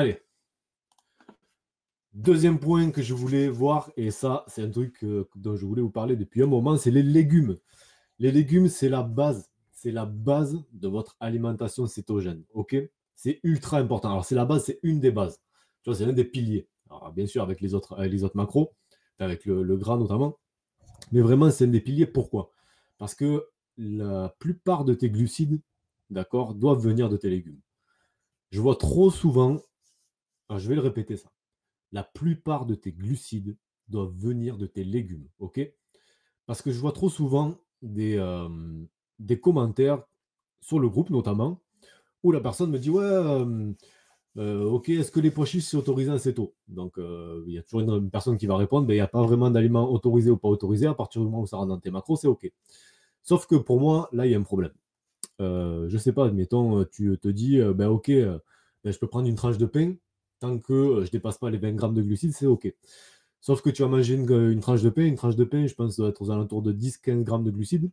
Allez, deuxième point que je voulais voir, et ça, c'est un truc dont je voulais vous parler depuis un moment, c'est les légumes. Les légumes, c'est la base. C'est la base de votre alimentation cétogène. OK? C'est ultra important. Alors, c'est la base, c'est une des bases. Tu vois, c'est l'un des piliers. Alors, bien sûr, avec les autres macros, avec le gras notamment. Mais vraiment, c'est un des piliers. Pourquoi? Parce que la plupart de tes glucides, d'accord, doivent venir de tes légumes. Je vois trop souvent, alors je vais le répéter ça, la plupart de tes glucides doivent venir de tes légumes. OK? Parce que je vois trop souvent des commentaires sur le groupe notamment, où la personne me dit: «Ouais, OK, est-ce que les pois chiches, c'est autorisé en céto?» Donc il y a toujours une personne qui va répondre: «Beh, il y a pas vraiment d'aliments autorisés ou pas autorisés, à partir du moment où ça rentre dans tes macros, c'est OK». Sauf que pour moi, là, il y a un problème. Je sais pas, admettons, tu te dis, «Bah, OK, bah, je peux prendre une tranche de pain, tant que, je dépasse pas les 20 grammes de glucides, c'est OK». Sauf que tu vas manger une tranche de pain, je pense, doit être aux alentours de 10-15 grammes de glucides.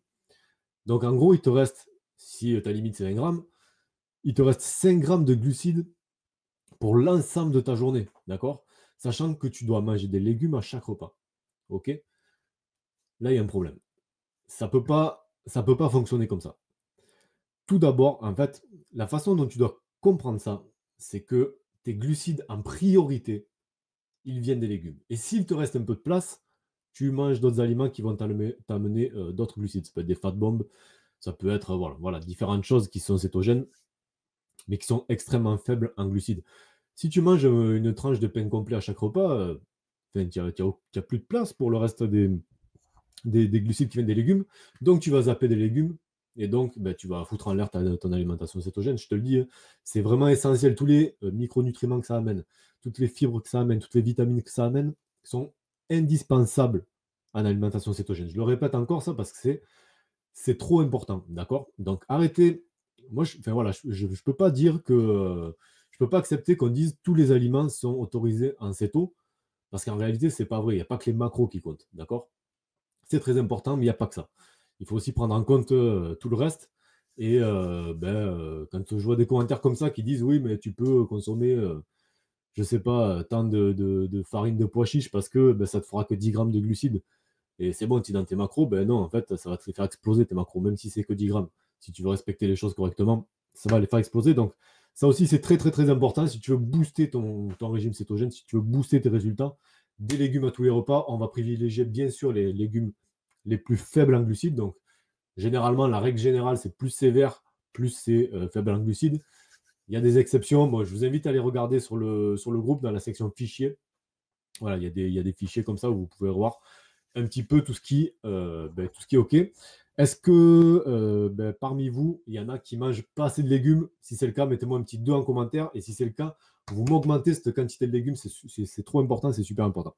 Donc en gros, il te reste, si ta limite c'est 20 grammes, il te reste 5 grammes de glucides pour l'ensemble de ta journée, d'accord? Sachant que tu dois manger des légumes à chaque repas, OK? Là, il y a un problème. Ça peut pas fonctionner comme ça. Tout d'abord, en fait, la façon dont tu dois comprendre ça, c'est que tes glucides en priorité, ils viennent des légumes. Et s'il te reste un peu de place, tu manges d'autres aliments qui vont t'amener d'autres glucides. Ça peut être des fat bombs, ça peut être voilà, différentes choses qui sont cétogènes, mais qui sont extrêmement faibles en glucides. Si tu manges une tranche de pain complet à chaque repas, enfin, tu n'as plus de place pour le reste des glucides qui viennent des légumes. Donc tu vas zapper des légumes. Et donc, ben, tu vas foutre en l'air ton alimentation cétogène. Je te le dis, hein, c'est vraiment essentiel. Tous les micronutriments que ça amène, toutes les fibres que ça amène, toutes les vitamines que ça amène sont indispensables en alimentation cétogène. Je le répète encore ça parce que c'est trop important, d'accord? Donc arrêtez. Moi, enfin voilà, je peux pas dire que je peux pas accepter qu'on dise tous les aliments sont autorisés en céto, parce qu'en réalité, c'est pas vrai. Il n'y a pas que les macros qui comptent, d'accord? C'est très important, mais il n'y a pas que ça. Il faut aussi prendre en compte tout le reste. Et quand je vois des commentaires comme ça qui disent oui, mais tu peux consommer, je sais pas, tant de farine de pois chiche parce que ben, ça te fera que 10 grammes de glucides. Et c'est bon, tu es dans tes macros, ben non, en fait, ça va te les faire exploser tes macros, même si c'est que 10 grammes. Si tu veux respecter les choses correctement, ça va les faire exploser. Donc, ça aussi, c'est très, très, très important. Si tu veux booster ton régime cétogène, si tu veux booster tes résultats, des légumes à tous les repas, on va privilégier bien sûr les légumes les plus faibles en glucides. Donc, généralement, la règle générale, c'est plus sévère, plus c'est faible en glucides. Il y a des exceptions. Moi, je vous invite à aller regarder sur le groupe dans la section fichiers. Voilà, il y a des fichiers comme ça où vous pouvez voir un petit peu tout ce qui est OK. Est-ce que parmi vous, il y en a qui mangent pas assez de légumes? Si c'est le cas, mettez-moi un petit 2 en commentaire. Et si c'est le cas, vous m'augmentez cette quantité de légumes. C'est trop important, c'est super important.